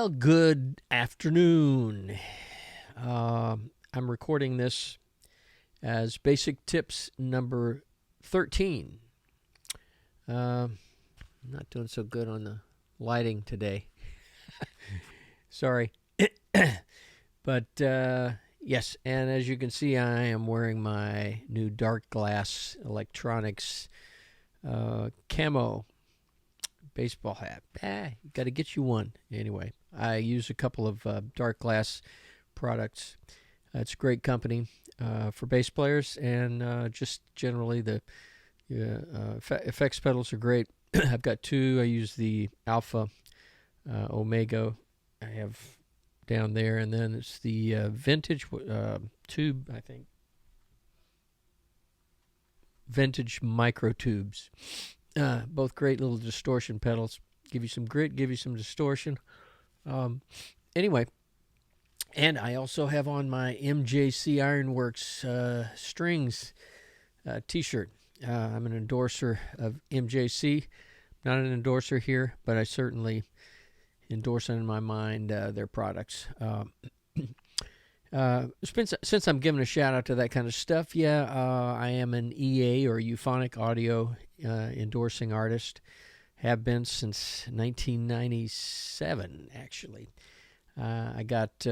Well, good afternoon. I'm recording this as Basic Tips number 13. Not doing so good on the lighting today. Sorry. But yes, and as you can see, I am wearing my new dark glass electronics camo baseball hat. Got to get you one. Anyway, I use a couple of dark glass products. It's a great company for bass players, and just generally the effects pedals are great. I've got two. I use the Alpha Omega. I have down there, and then it's the vintage tube, I think. Vintage micro tubes. Both great little distortion pedals. Give you some grit, give you some distortion. Anyway, and I also have on my MJC Ironworks strings t-shirt. I'm an endorser of MJC. Not an endorser here, but I certainly endorse in my mind their products. Since I'm giving a shout out to that kind of stuff, I am an EA or euphonic audio endorsing artist. Have been since 1997, actually. I got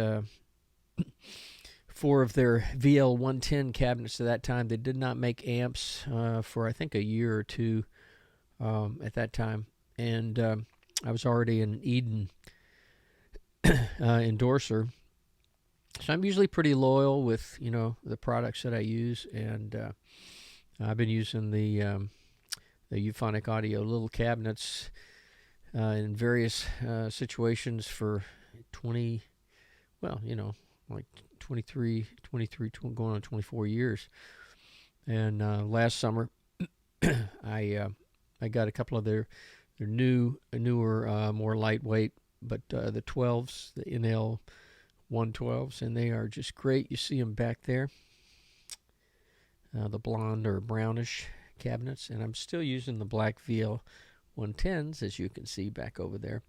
4 of their VL110 cabinets at that time. They did not make amps for I think a year or two at that time, and I was already an Eden endorser. So I'm usually pretty loyal with the products that I use, and I've been using the euphonic audio little cabinets in various situations for 20, like 23 going on 24 years. And last summer, I got a couple of their newer, more lightweight, but the 12s, the NL 112s, and they are just great. You see them back there, the blonde or brownish cabinets, and I'm still using the black VL 110s, as you can see back over there.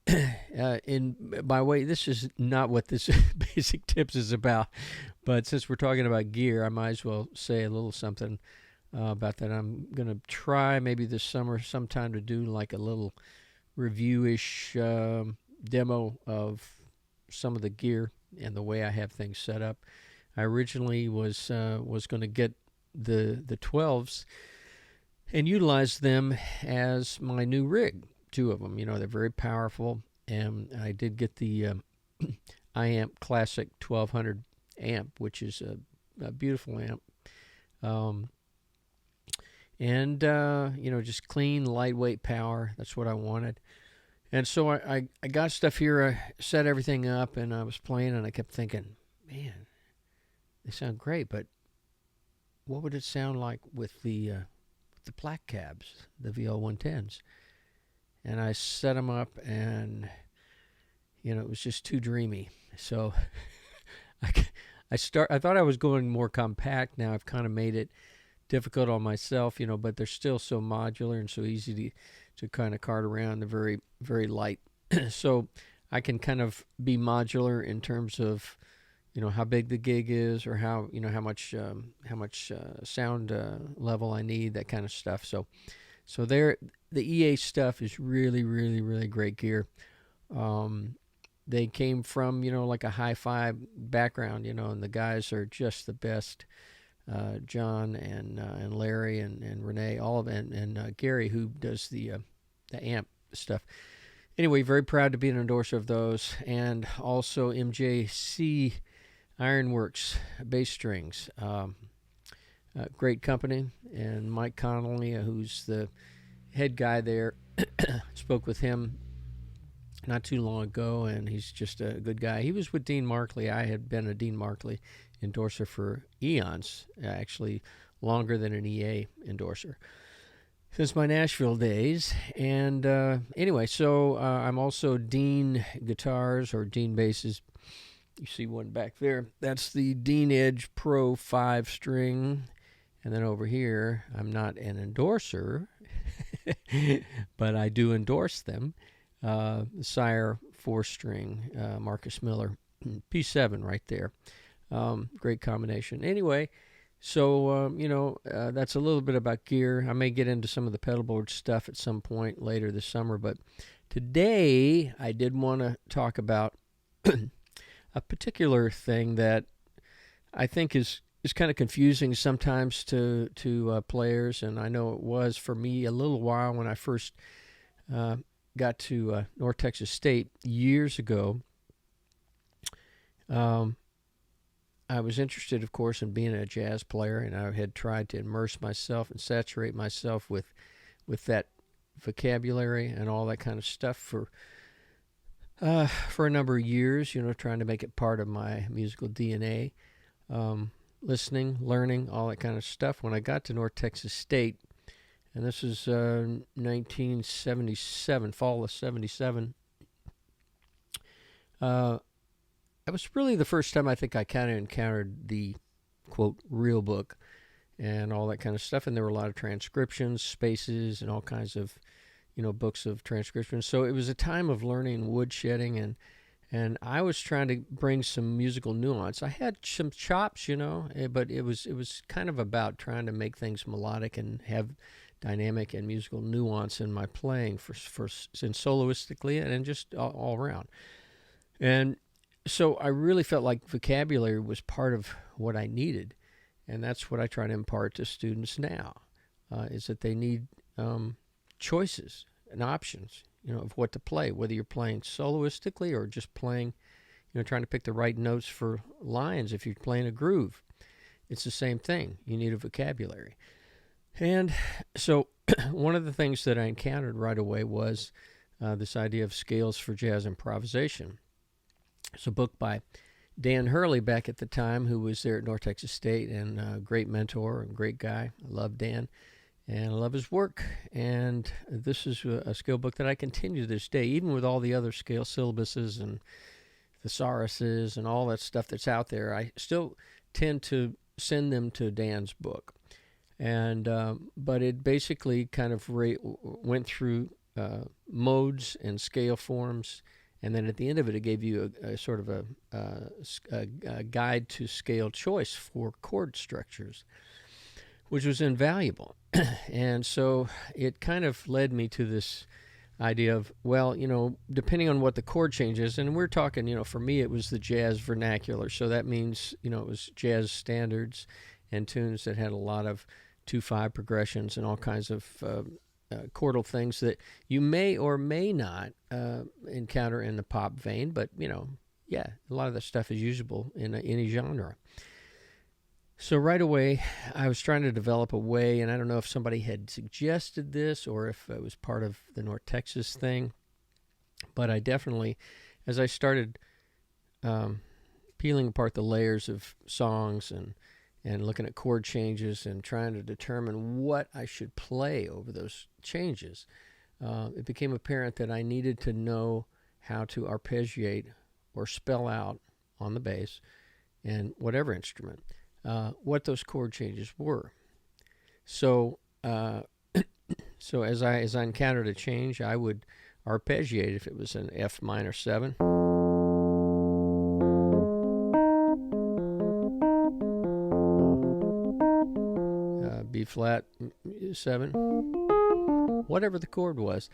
In by way, this is not what this Basic Tips is about, but since we're talking about gear, I might as well say a little something about that. I'm going to try maybe this summer sometime to do like a little review-ish demo of some of the gear and the way I have things set up. I originally was going to get the 12s and utilize them as my new rig. 2 of them, they're very powerful, and I did get the iAmp Classic 1200 amp, which is a beautiful amp, and just clean, lightweight power. That's what I wanted. And so I got stuff here. I set everything up, and I was playing, and I kept thinking, man, they sound great, but what would it sound like with the black cabs, the VL110s? And I set them up, and it was just too dreamy. So I thought I was going more compact. Now I've kind of made it difficult on myself, but they're still so modular and so easy to kind of cart around. They're very, very light. So I can kind of be modular in terms of, how big the gig is, or how much sound level I need, that kind of stuff. So the EA stuff is really, really, really great gear. They came from, like a hi-fi background, and the guys are just the best. John and Larry and Renee, all of it, and Gary, who does the amp stuff. Anyway, very proud to be an endorser of those, and also MJC Ironworks bass strings. Great company, and Mike Connolly, who's the head guy there, spoke with him not too long ago, and he's just a good guy. He was with Dean Markley. I had been a Dean Markley endorser for eons, actually longer than an EA endorser, since my Nashville days. And anyway, so I'm also Dean guitars or Dean basses. You see one back there. That's the Dean Edge Pro 5 string. And then over here, I'm not an endorser, but I do endorse them. Sire 4-string, Marcus Miller, P7 right there. Great combination. Anyway, so, that's a little bit about gear. I may get into some of the pedalboard stuff at some point later this summer, but today I did want to talk about a particular thing that I think is kind of confusing sometimes to players, and I know it was for me a little while when I first got to North Texas State years ago. I was interested, of course, in being a jazz player, and I had tried to immerse myself and saturate myself with that vocabulary and all that kind of stuff for a number of years, trying to make it part of my musical DNA. Listening, learning, all that kind of stuff. When I got to North Texas State, and this was 1977, fall of 77, that was really the first time I think I kind of encountered the, quote, real book and all that kind of stuff. And there were a lot of transcriptions, spaces, and all kinds of, books of transcriptions. So it was a time of learning woodshedding, and I was trying to bring some musical nuance. I had some chops, but it was kind of about trying to make things melodic and have dynamic and musical nuance in my playing and soloistically and just all around. And so I really felt like vocabulary was part of what I needed, and that's what I try to impart to students now, is that they need choices and options, of what to play, whether you're playing soloistically or just playing, trying to pick the right notes for lines. If you're playing a groove, it's the same thing. You need a vocabulary. And so one of the things that I encountered right away was this idea of scales for jazz improvisation. It's a book by Dan Hurley back at the time, who was there at North Texas State, and a great mentor and great guy. I love Dan, and I love his work. And this is a scale book that I continue to this day, even with all the other scale syllabuses and thesauruses and all that stuff that's out there. I still tend to send them to Dan's book. And but it basically kind of went through modes and scale forms. And then at the end of it, it gave you a sort of a guide to scale choice for chord structures, which was invaluable. And so it kind of led me to this idea of, well, depending on what the chord change is, and we're talking, for me, it was the jazz vernacular. So that means, it was jazz standards and tunes that had a lot of 2/5 progressions and all kinds of chordal things that you may or may not encounter in the pop vein, but a lot of that stuff is usable in any genre. So right away, I was trying to develop a way, and I don't know if somebody had suggested this or if it was part of the North Texas thing, but I definitely, as I started peeling apart the layers of songs and looking at chord changes and trying to determine what I should play over those changes, it became apparent that I needed to know how to arpeggiate or spell out on the bass and whatever instrument what those chord changes were. So so as I encountered a change, I would arpeggiate if it was an F minor 7. B flat 7, whatever the chord was.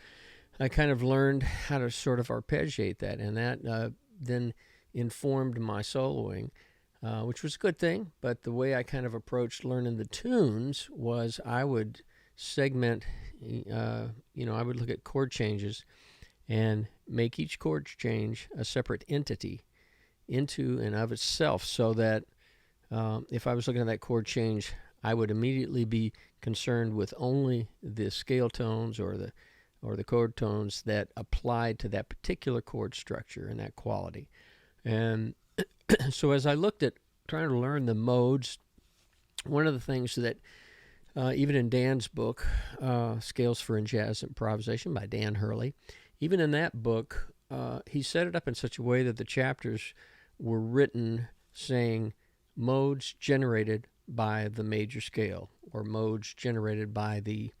I kind of learned how to sort of arpeggiate that, and that then informed my soloing, which was a good thing. But the way I kind of approached learning the tunes was I would segment, I would look at chord changes and make each chord change a separate entity into and of itself, so that if I was looking at that chord change, I would immediately be concerned with only the scale tones or the chord tones that applied to that particular chord structure and that quality. And so as I looked at trying to learn the modes, one of the things that even in Dan's book, Scales for Jazz Improvisation by Dan Hurley, even in that book, he set it up in such a way that the chapters were written saying modes generated by the major scale, or modes generated by the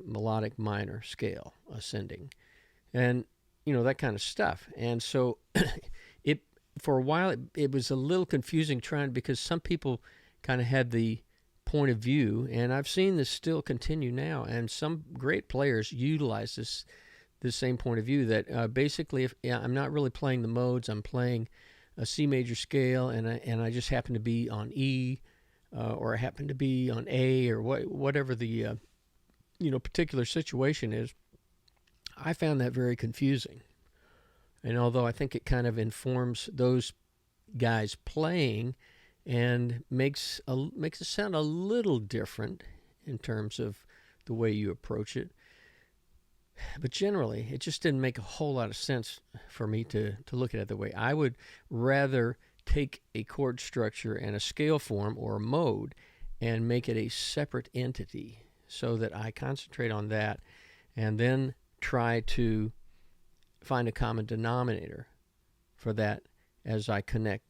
melodic minor scale, ascending. and that kind of stuff. And so it for a while it was a little confusing trying, because some people kind of had the point of view, and I've seen this still continue now, and some great players utilize this same point of view, that basically if I'm not really playing the modes, I'm playing a C major scale, and I just happen to be on E, or I happen to be on A, or whatever the particular situation is. I found that very confusing. And although I think it kind of informs those guys playing and makes it sound a little different in terms of the way you approach it, but generally it just didn't make a whole lot of sense for me to look at it the way I would rather take a chord structure and a scale form or a mode and make it a separate entity, so that I concentrate on that and then try to find a common denominator for that as I connect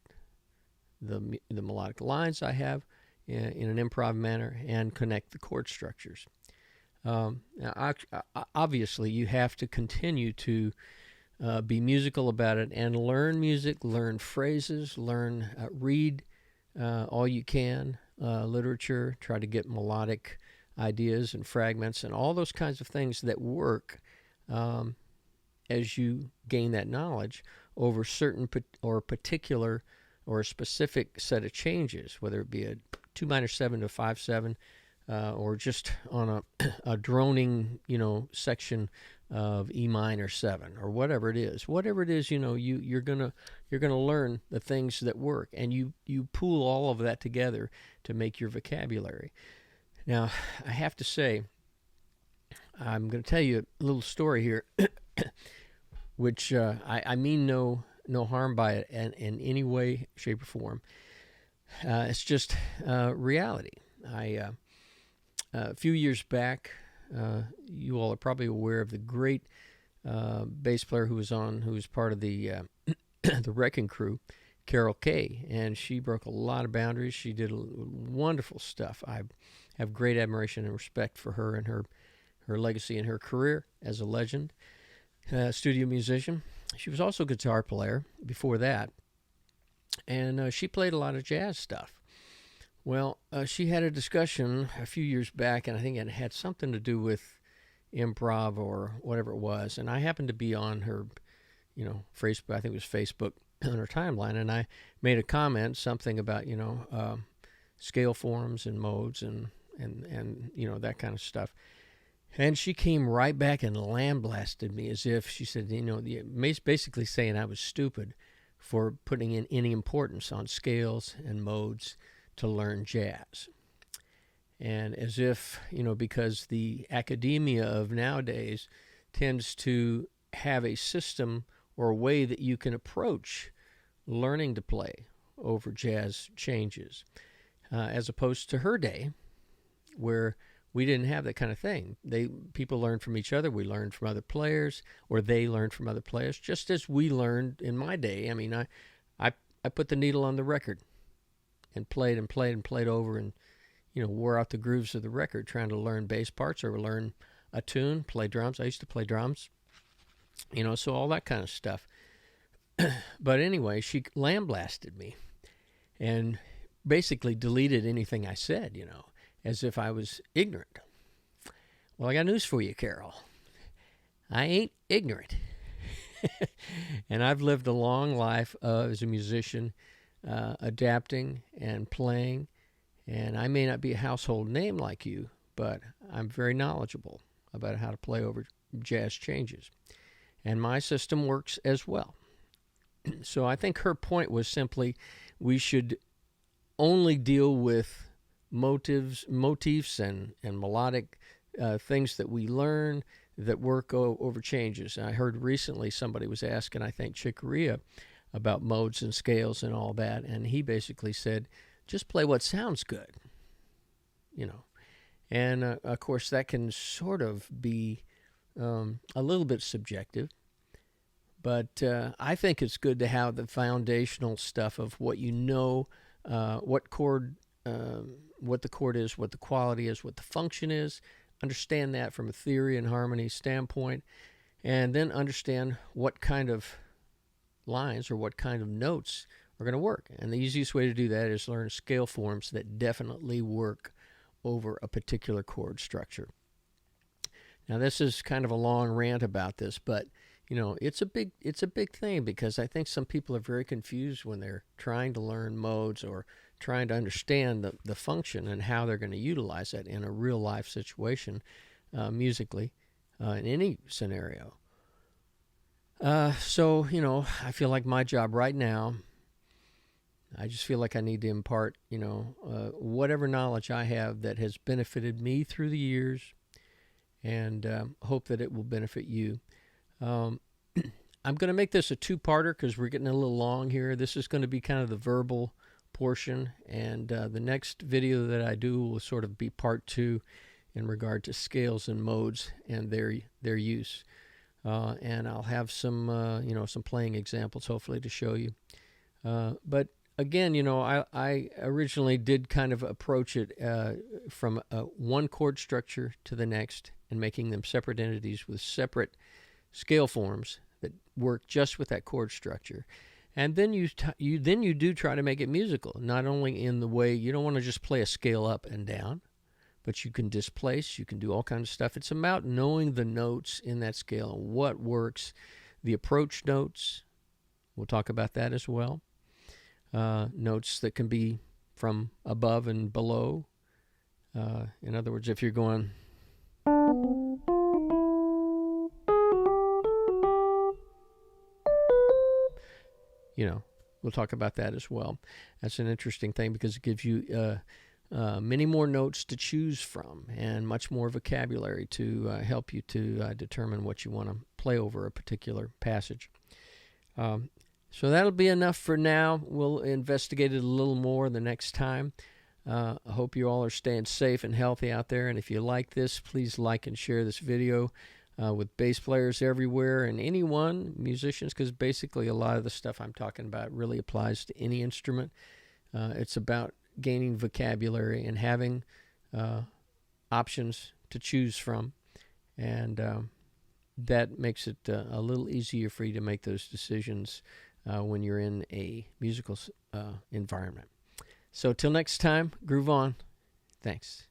the melodic lines I have in an improv manner and connect the chord structures. Now, obviously, you have to continue to be musical about it and learn music, learn phrases, read all you can, literature, try to get melodic ideas and fragments and all those kinds of things that work as you gain that knowledge over certain or particular or a specific set of changes, whether it be a 2 minor 7 to 5/7, or just on a droning section of E minor 7, or whatever it is. Whatever it is, you're gonna learn the things that work, and you pool all of that together to make your vocabulary. Now, I have to say, I'm going to tell you a little story here, which I mean no harm by it in any way, shape, or form. It's just reality. A few years back, you all are probably aware of the great bass player who was part of the the Wrecking Crew, Carol Kay, and she broke a lot of boundaries. She did wonderful stuff. I have great admiration and respect for her and her legacy and her career as a legend, studio musician. She was also a guitar player before that, and she played a lot of jazz stuff. Well, she had a discussion a few years back, and I think it had something to do with improv or whatever it was. And I happened to be on her, Facebook, I think it was Facebook, on her timeline, and I made a comment, something about, scale forms and modes and that kind of stuff. And she came right back and lambasted me, as if she said, basically saying I was stupid for putting in any importance on scales and modes to learn jazz. And as if, because the academia of nowadays tends to have a system or a way that you can approach learning to play over jazz changes, as opposed to her day, where we didn't have that kind of thing. People learned from each other. We learned from other players, or they learned from other players, just as we learned in my day. I mean, I put the needle on the record and played over, and wore out the grooves of the record trying to learn bass parts or learn a tune, play drums. I used to play drums, so all that kind of stuff. But anyway, she lambasted me and basically deleted anything I said, as if I was ignorant. Well, I got news for you, Carol. I ain't ignorant. And I've lived a long life as a musician, adapting and playing. And I may not be a household name like you, but I'm very knowledgeable about how to play over jazz changes. And my system works as well. So I think her point was simply we should only deal with motifs and melodic things that we learn that work over changes. I heard recently somebody was asking, I think, Chick Corea, about modes and scales and all that, and he basically said, just play what sounds good, And, of course, that can sort of be a little bit subjective, but I think it's good to have the foundational stuff of what what the chord is, what the quality is, what the function is. Understand that from a theory and harmony standpoint, and then understand what kind of lines or what kind of notes are going to work. And the easiest way to do that is learn scale forms that definitely work over a particular chord structure. Now, this is kind of a long rant about this, but it's a big thing, because I think some people are very confused when they're trying to learn modes or trying to understand the function and how they're going to utilize it in a real life situation, musically, in any scenario. So I feel like my job right now, I just feel like I need to impart, whatever knowledge I have that has benefited me through the years, and hope that it will benefit you. I'm going to make this a two-parter because we're getting a little long here. This is going to be kind of the verbal portion, and the next video that I do will sort of be part two in regard to scales and modes and their use. And I'll have some some playing examples hopefully to show you. But again, I originally did kind of approach it from one chord structure to the next, and making them separate entities with separate scale forms that work just with that chord structure. And then you do try to make it musical, not only in the way you don't want to just play a scale up and down, but you can displace, you can do all kinds of stuff. It's about knowing the notes in that scale and what works. The approach notes, we'll talk about that as well. Notes that can be from above and below. In other words, if you're going we'll talk about that as well. That's an interesting thing because it gives you many more notes to choose from and much more vocabulary to help you to determine what you want to play over a particular passage. So that'll be enough for now. We'll investigate it a little more the next time. I hope you all are staying safe and healthy out there. And if you like this, please like and share this video with bass players everywhere and anyone, musicians, because basically a lot of the stuff I'm talking about really applies to any instrument. It's about gaining vocabulary and having options to choose from, and that makes it a little easier for you to make those decisions when you're in a musical environment. So till next time, groove on. Thanks.